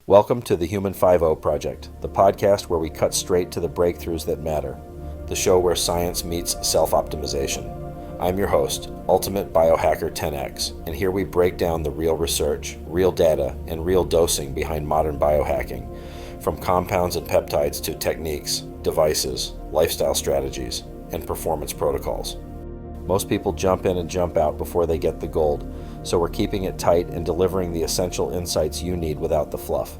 Welcome to the Human 5.0 Project, the podcast where we cut straight to the breakthroughs that matter, the show where science meets self-optimization. I'm your host, Ultimate Biohacker 10X, and here we break down the real research, real data, and real dosing behind modern biohacking, from compounds and peptides to techniques, devices, lifestyle strategies, and performance protocols. Most people jump in and jump out before they get the gold, so we're keeping it tight and delivering the essential insights you need without the fluff.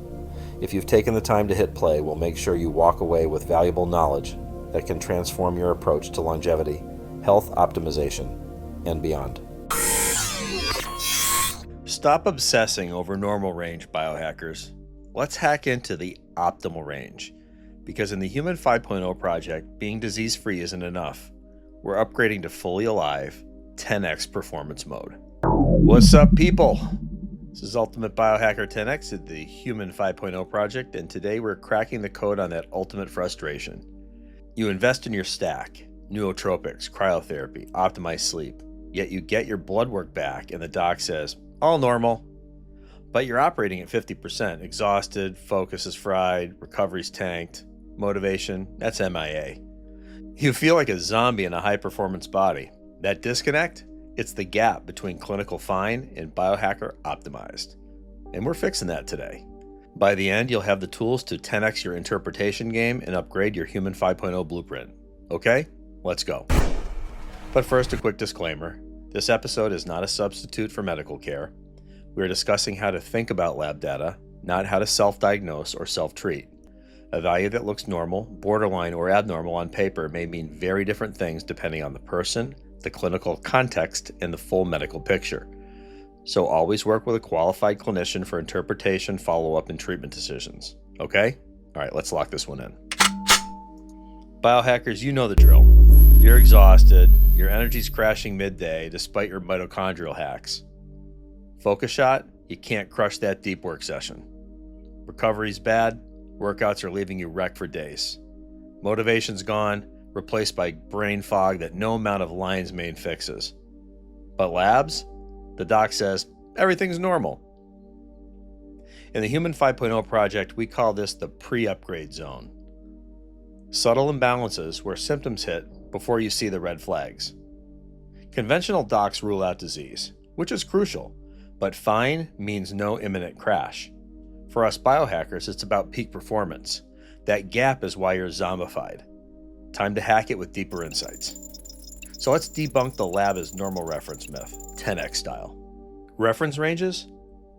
If you've taken the time to hit play, we'll make sure you walk away with valuable knowledge that can transform your approach to longevity, health optimization, and beyond. Stop obsessing over normal range, biohackers. Let's hack into the optimal range. Because in the Human 5.0 project, being disease-free isn't enough. We're upgrading to fully alive, 10x performance mode. What's up, people? This is Ultimate Biohacker 10X at the Human 5.0 project, and today we're cracking the code on that ultimate frustration. You invest in your stack, nootropics, cryotherapy, optimized sleep, yet you get your blood work back and the doc says, all normal. But you're operating at 50%, exhausted, focus is fried, recovery's tanked, motivation, that's MIA. You feel like a zombie in a high-performance body. That disconnect? It's the gap between clinical fine and biohacker optimized. And we're fixing that today. By the end, you'll have the tools to 10x your interpretation game and upgrade your Human 5.0 blueprint. Okay? Let's go. But first, a quick disclaimer. This episode is not a substitute for medical care. We are discussing how to think about lab data, not how to self-diagnose or self-treat. A value that looks normal, borderline, or abnormal on paper may mean very different things depending on the person, the clinical context, and the full medical picture. So always work with a qualified clinician for interpretation, follow-up, and treatment decisions. Okay? All right, let's lock this one in. Biohackers, you know the drill. You're exhausted, your energy's crashing midday despite your mitochondrial hacks. Focus shot, you can't crush that deep work session. Recovery's bad, workouts are leaving you wrecked for days. Motivation's gone, replaced by brain fog that no amount of lion's mane fixes. But labs? The doc says, everything's normal. In the Human 5.0 project, we call this the pre-upgrade zone. Subtle imbalances where symptoms hit before you see the red flags. Conventional docs rule out disease, which is crucial, but fine means no imminent crash. For us biohackers, it's about peak performance. That gap is why you're zombified. Time to hack it with deeper insights. So let's debunk the lab as normal reference myth, 10x style. Reference ranges?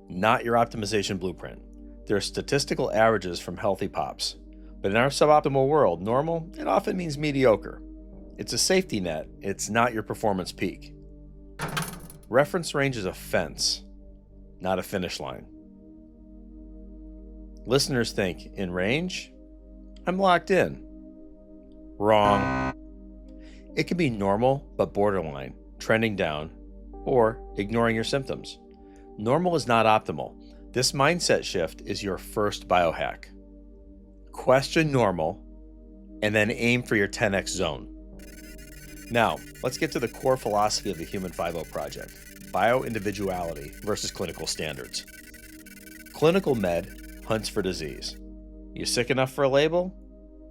Not your optimization blueprint. They're statistical averages from healthy pops. But in our suboptimal world, normal, it often means mediocre. It's a safety net, it's not your performance peak. Reference range is a fence, not a finish line. Listeners think, in range? I'm locked in. Wrong. It can be normal, but borderline, trending down, or ignoring your symptoms. Normal is not optimal. This mindset shift is your first biohack. Question normal, and then aim for your 10x zone. Now, let's get to the core philosophy of the Human 5.0 project, bio-individuality versus clinical standards. Clinical med hunts for disease. You sick enough for a label?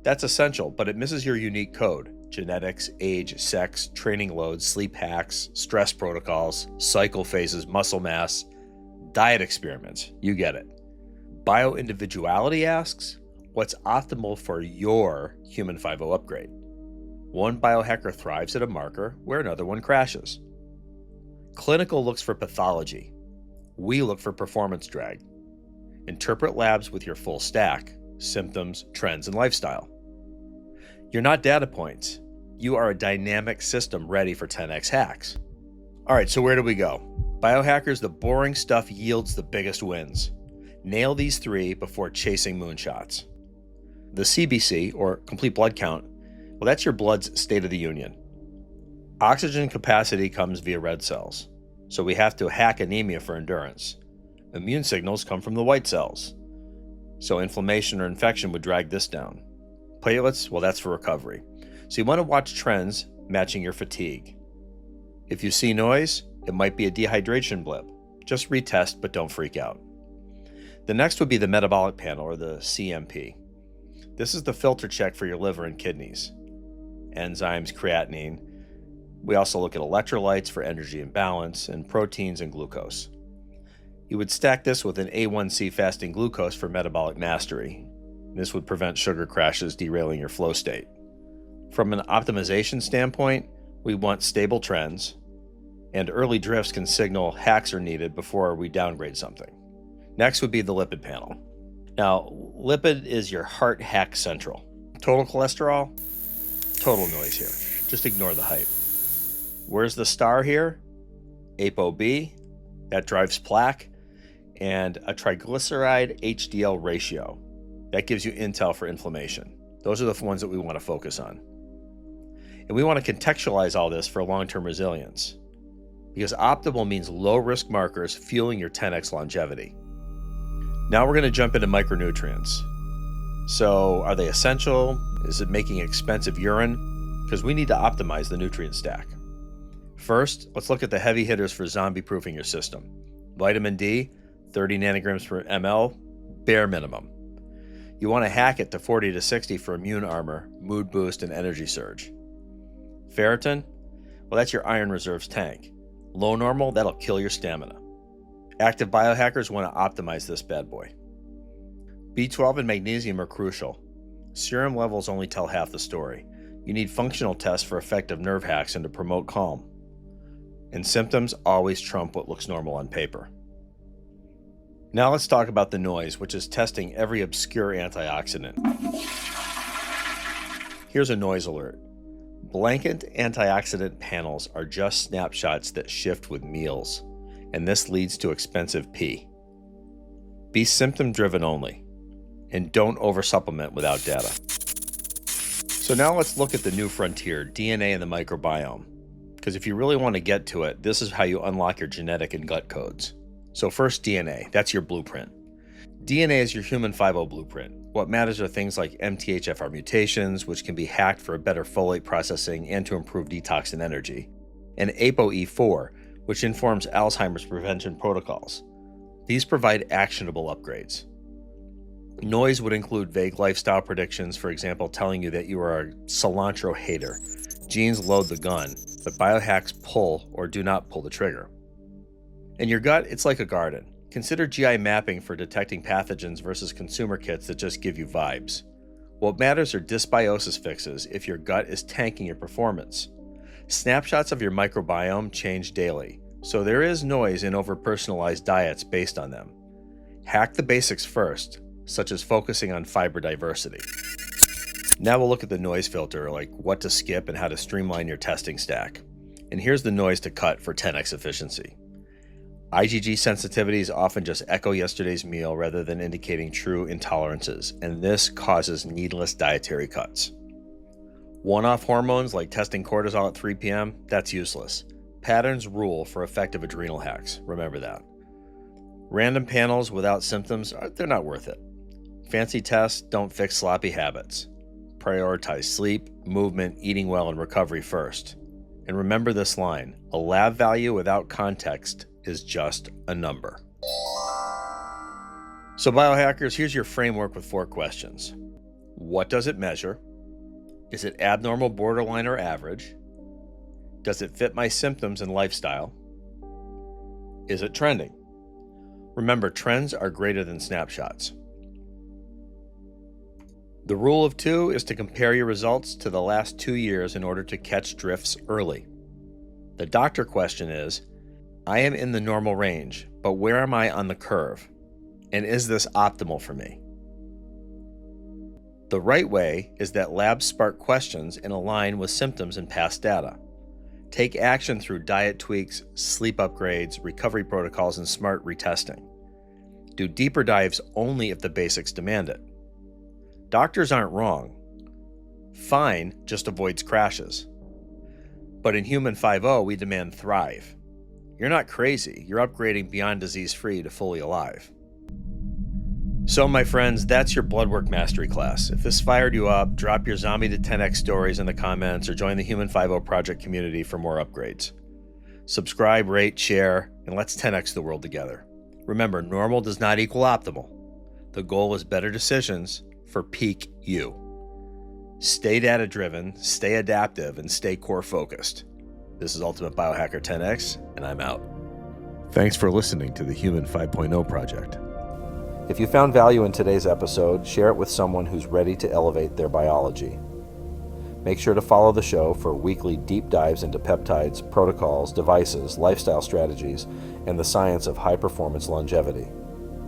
That's essential, but it misses your unique code. Genetics, age, sex, training loads, sleep hacks, stress protocols, cycle phases, muscle mass, diet experiments. You get it. Bio-individuality asks, what's optimal for your Human 5.0 upgrade? One biohacker thrives at a marker where another one crashes. Clinical looks for pathology. We look for performance drag. Interpret labs with your full stack, symptoms, trends, and lifestyle. You're not data points. You are a dynamic system ready for 10x hacks. All right, so where do we go? Biohackers, the boring stuff yields the biggest wins. Nail these three before chasing moonshots. The CBC, or complete blood count, well, that's your blood's state of the union. Oxygen capacity comes via red cells, so we have to hack anemia for endurance. Immune signals come from the white cells, so inflammation or infection would drag this down. Platelets, well, that's for recovery. So you want to watch trends matching your fatigue. If you see noise, it might be a dehydration blip. Just retest, but don't freak out. The next would be the metabolic panel, or the CMP. This is the filter check for your liver and kidneys. Enzymes, creatinine. We also look at electrolytes for energy and balance, and proteins and glucose. You would stack this with an A1C fasting glucose for metabolic mastery. This would prevent sugar crashes derailing your flow state. From an optimization standpoint, we want stable trends, and early drifts can signal hacks are needed before we downgrade something. Next would be the lipid panel. Now, lipid is your heart hack central. Total cholesterol, total noise here. Just ignore the hype. Where's the star here? ApoB, that drives plaque, and a triglyceride HDL ratio. That gives you intel for inflammation. Those are the ones that we want to focus on. And we want to contextualize all this for long-term resilience, because optimal means low-risk markers fueling your 10x longevity. Now we're going to jump into micronutrients. So are they essential? Is it making expensive urine? Because we need to optimize the nutrient stack. First, let's look at the heavy hitters for zombie-proofing your system. Vitamin D, 30 nanograms per ml, bare minimum. You want to hack it to 40 to 60 for immune armor, mood boost, and energy surge. Ferritin, well, that's your iron reserves tank. Low normal, that'll kill your stamina. Active biohackers want to optimize this bad boy. B12 and magnesium are crucial. Serum levels only tell half the story. You need functional tests for effective nerve hacks and to promote calm. And symptoms always trump what looks normal on paper. Now let's talk about the noise, which is testing every obscure antioxidant. Here's a noise alert. Blanket antioxidant panels are just snapshots that shift with meals, and this leads to expensive P. Be symptom-driven only, and don't oversupplement without data. So now let's look at the new frontier, DNA and the microbiome. Because if you really want to get to it, this is how you unlock your genetic and gut codes. So first, DNA, that's your blueprint. DNA is your human 5.0 blueprint. What matters are things like MTHFR mutations, which can be hacked for a better folate processing and to improve detox and energy, and ApoE4, which informs Alzheimer's prevention protocols. These provide actionable upgrades. Noise would include vague lifestyle predictions, for example, telling you that you are a cilantro hater. Genes load the gun, but biohacks pull or do not pull the trigger. In your gut, it's like a garden. Consider GI mapping for detecting pathogens versus consumer kits that just give you vibes. What matters are dysbiosis fixes if your gut is tanking your performance. Snapshots of your microbiome change daily, so there is noise in over-personalized diets based on them. Hack the basics first, such as focusing on fiber diversity. Now we'll look at the noise filter, like what to skip and how to streamline your testing stack. And here's the noise to cut for 10x efficiency. IgG sensitivities often just echo yesterday's meal rather than indicating true intolerances, and this causes needless dietary cuts. One-off hormones like testing cortisol at 3 p.m., that's useless. Patterns rule for effective adrenal hacks, remember that. Random panels without symptoms, they're not worth it. Fancy tests don't fix sloppy habits. Prioritize sleep, movement, eating well, and recovery first. And remember this line, a lab value without context is just a number. So biohackers, here's your framework with 4 questions. What does it measure? Is it abnormal, borderline, or average? Does it fit my symptoms and lifestyle? Is it trending? Remember, trends are greater than snapshots. The rule of 2 is to compare your results to the last 2 years in order to catch drifts early. The doctor question is, I am in the normal range, but where am I on the curve? And is this optimal for me? The right way is that labs spark questions and align with symptoms and past data. Take action through diet tweaks, sleep upgrades, recovery protocols, and smart retesting. Do deeper dives only if the basics demand it. Doctors aren't wrong. Fine just avoids crashes. But in Human 5.0, we demand thrive. You're not crazy. You're upgrading beyond disease-free to fully alive. So, my friends, that's your bloodwork mastery class. If this fired you up, drop your zombie to 10x stories in the comments or join the Human 5.0 project community for more upgrades. Subscribe, rate, share, and let's 10x the world together. Remember, normal does not equal optimal. The goal is better decisions for peak you. Stay data-driven, stay adaptive, and stay core-focused. This is Ultimate Biohacker 10X, and I'm out. Thanks for listening to the Human 5.0 Project. If you found value in today's episode, share it with someone who's ready to elevate their biology. Make sure to follow the show for weekly deep dives into peptides, protocols, devices, lifestyle strategies, and the science of high-performance longevity.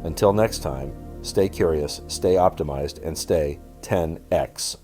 Until next time, stay curious, stay optimized, and stay 10X.